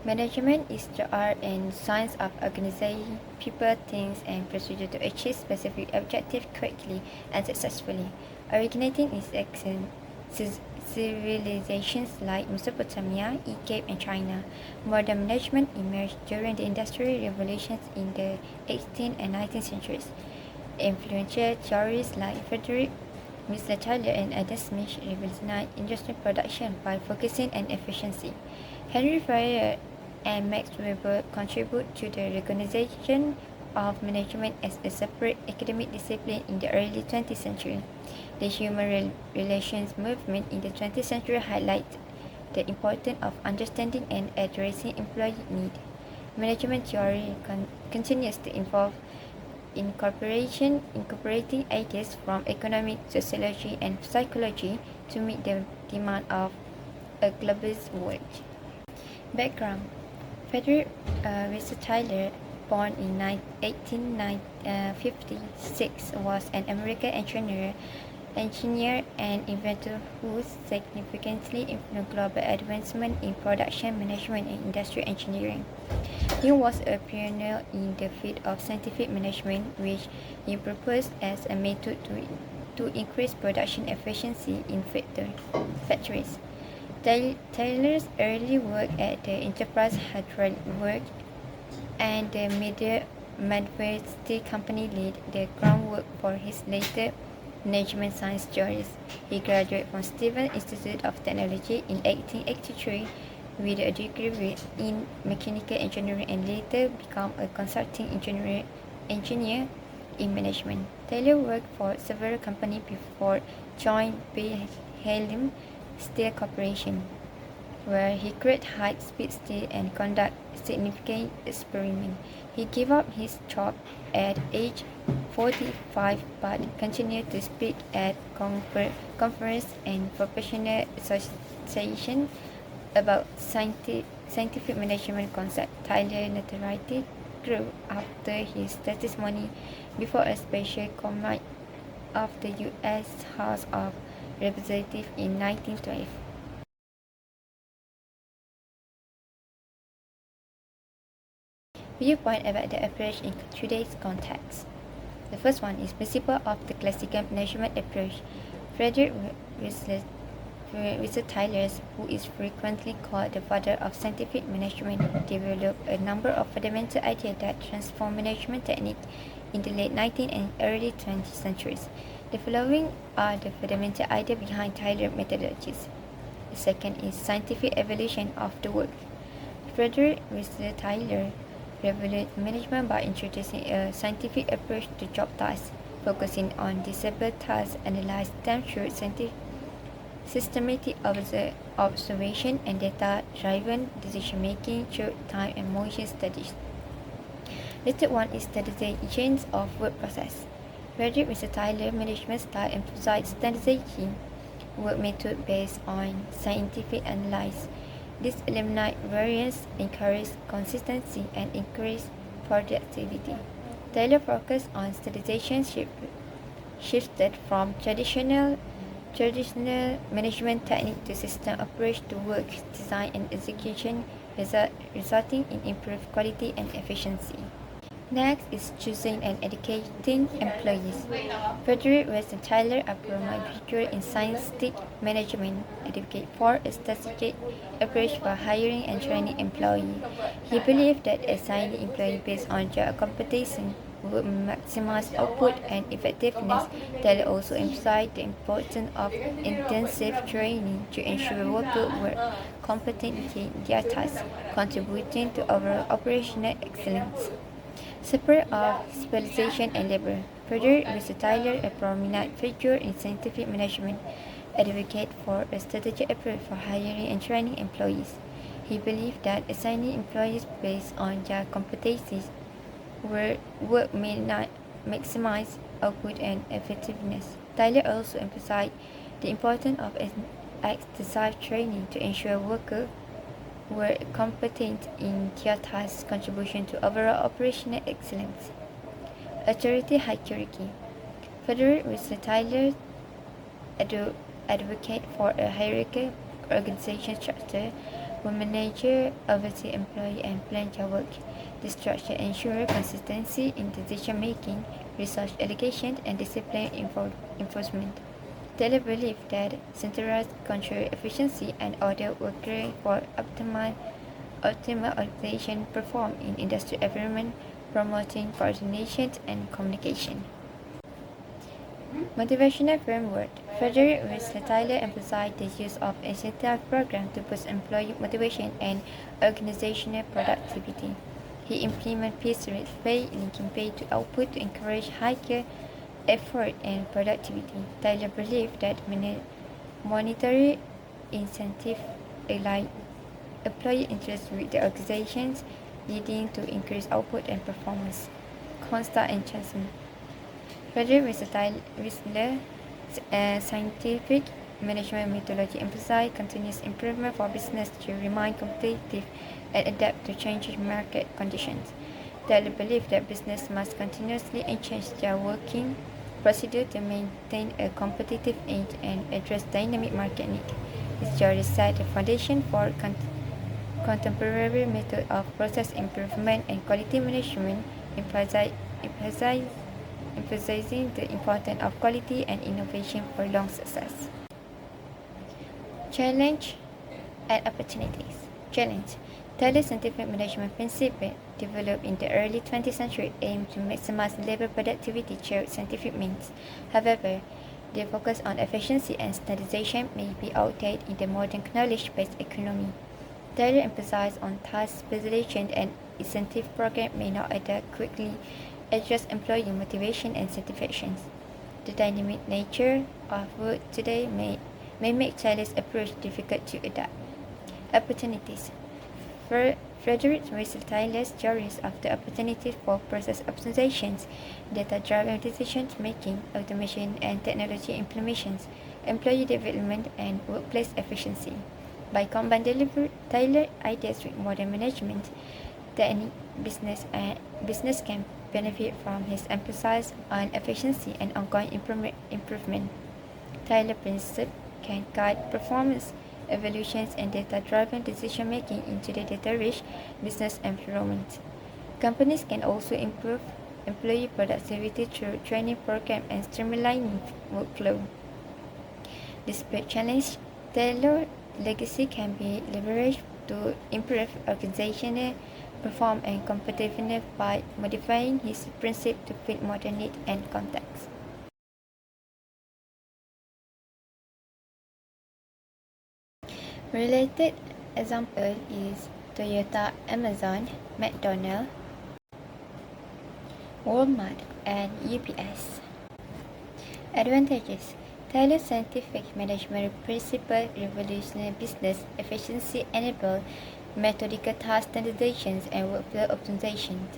Management is the art and science of organizing people, things, and procedures to achieve specific objectives quickly and successfully. Originating in ancient civilizations like Mesopotamia, Egypt, and China, modern management emerged during the Industrial Revolutions in the 18th and 19th centuries. Influential theories like Frederick Mr. Tyler and Adam Smith revolutionized industrial production by focusing on efficiency. Henry Fayette and Max Weber contribute to the recognition of management as a separate academic discipline in the early 20th century. The human relations movement in the 20th century highlighted the importance of understanding and addressing employee needs. Management theory continues to involve incorporating ideas from economic, sociology, and psychology to meet the demand of a globalist world. Background: Frederick Richard Tyler, born in 1856, was an American engineer and inventor who significantly influenced global advancement in production management and industrial engineering. He was a pioneer in the field of scientific management, which he proposed as a method to increase production efficiency in factories. Taylor's early work at the Enterprise Hydraulic Works and the Midwest Steel Company laid the groundwork for his later management science theories. He graduated from Stevens Institute of Technology in 1883 with a degree in mechanical engineering and later became a consulting engineer in management. Taylor worked for several companies before joining Wilhelm Steel Corporation, where he created high-speed steel and conducted significant experiments. He gave up his job at age 45 but continued to speak at conferences and professional associations about scientific management concepts. Tyler notoriety grew after his testimony before a special committee of the U.S. House of Representatives in 1912. Viewpoint about the approach in today's context. The first one is principle of the classical management approach. Frederick Richard Tyler, who is frequently called the father of scientific management, developed a number of fundamental ideas that transformed management techniques in the late 19th and early 20th centuries. The following are the fundamental ideas behind Tyler methodologies. The second is scientific evaluation of the work. Frederick Richard Tyler revolutionized management by introducing a scientific approach to job tasks, focusing on disabled tasks, analyzed them through systematic observation and data-driven decision-making through time and motion studies. The third one is standardization of work process. Frederick Mr. Tyler management style emphasized standardizing work method based on scientific analysis. This eliminates variance, encourages consistency, and increases productivity. Taylor focused on standardization shifted from traditional management technique to system approach to work design and execution, resulting in improved quality and efficiency. Next is choosing and educating employees. Frederick Weston Tyler, a prominent figure in scientific management, advocated for a strategic approach for hiring and training employees. He believed that assigning employees based on their competency would maximize output and effectiveness. Taylor also emphasized the importance of intensive training to ensure workers were competent in their tasks, contributing to overall operational excellence. Separate of specialization and labor. Frederick Richard Tyler, a prominent figure in scientific management, advocated for a strategic approach for hiring and training employees. He believed that assigning employees based on their competencies would maximize output and effectiveness. Tyler also emphasized the importance of extensive training to ensure workers were competent in their tasks, contribution to overall operational excellence. Authority hierarchy. Frederick Richard Tyler advocated for a hierarchical organization structure where manager oversee employee and plan their work. This structure ensures consistency in decision-making, resource allocation, and discipline enforcement. Taylor believed that centralized control, efficiency, and order were key for optimal organization perform in industrial environment, promoting coordination and communication. Motivational framework. Frederick Tyler emphasized the use of incentive programs to boost employee motivation and organizational productivity. He implemented piece rate pay, linking pay to output to encourage higher effort and productivity. Tyler believed that monetary incentive aligned employee interests with the organizations, leading to increased output and performance. Constant enhancement. Frederick Whistler's scientific management methodology emphasized continuous improvement for business to remain competitive and adapt to changing market conditions. Taylor believed that business must continuously change their working procedure to maintain a competitive edge and address dynamic market needs. His theory set the foundation for contemporary methods of process improvement and quality management, emphasizing the importance of quality and innovation for long success. Challenge and opportunities. Challenge. Taylor's scientific management principle, developed in the early 20th century, aimed to maximize labor productivity through scientific means. However, their focus on efficiency and standardization may be outdated in the modern knowledge-based economy. Taylor emphasized on task specialization and incentive programs may not adequately address employee motivation and satisfaction. The dynamic nature of work today may make Taylor's approach difficult to adapt. Opportunities. Frederick Russell Taylor's theories of the opportunities for process optimizations, data-driven decision-making, automation and technology implementations, employee development, and workplace efficiency. By combining Taylor's ideas with modern management technique, business can benefit from his emphasis on efficiency and ongoing improvement. Taylor's principles can guide performance evaluations and data-driven decision-making into the data-rich business environment. Companies can also improve employee productivity through training programs and streamlining workflow. Despite challenge, Taylor's legacy can be leveraged to improve organizational performance and competitiveness by modifying his principles to fit modern needs and contexts. Related example is Toyota, Amazon, McDonald's, Walmart, and UPS. Advantages. Taylor's scientific management principle revolutionary business efficiency enable methodical task standardizations and workflow optimizations.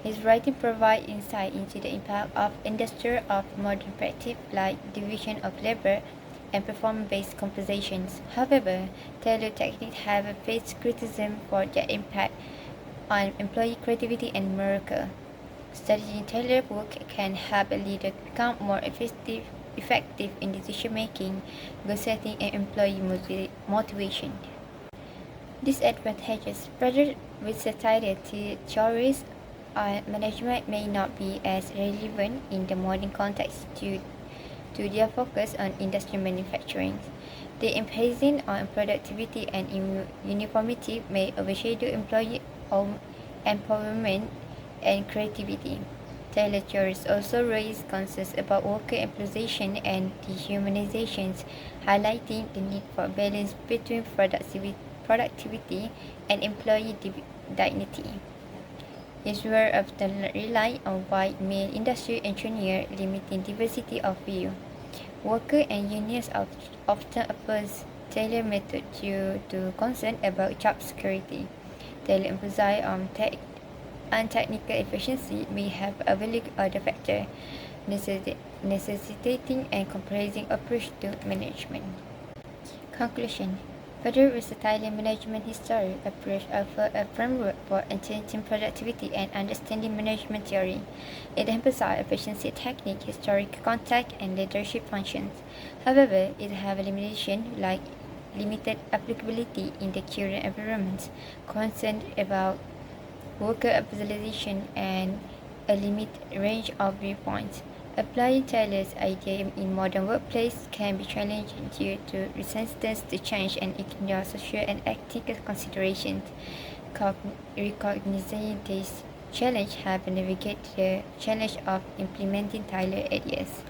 His writing provides insight into the impact of industry of modern practice like division of labor and performance-based compensations. However, Taylor's techniques have faced criticism for their impact on employee creativity and morale. Studying Taylor's work can help a leader become more effective in decision-making, goal setting, and employee motivation. Disadvantages. Further versatile theories on management may not be as relevant in the modern context due to their focus on industry manufacturing. The emphasis on productivity and uniformity may overshadow employee empowerment and creativity. Taylor's theories also raise concerns about worker exploitation and dehumanization, highlighting the need for balance between productivity and employee dignity. His work often rely on white male industry engineers, limiting diversity of view. Workers and unions often oppose Taylor's method due to concern about job security. Taylor emphasized on technical efficiency may have overlooked other factors, necessitating a comprehensive approach to management. Conclusion. Further versatile management history approach offers a framework for enhancing productivity and understanding management theory. It emphasizes efficiency technique, historical context, and leadership functions. However, it has limitations like limited applicability in the current environment, concerned about worker observation, and a limited range of viewpoints. Applying Taylor's idea in modern workplace can be challenging due to resistance to change and ignore social and ethical considerations. Recognizing this challenge have navigated the challenge of implementing Taylor ideas.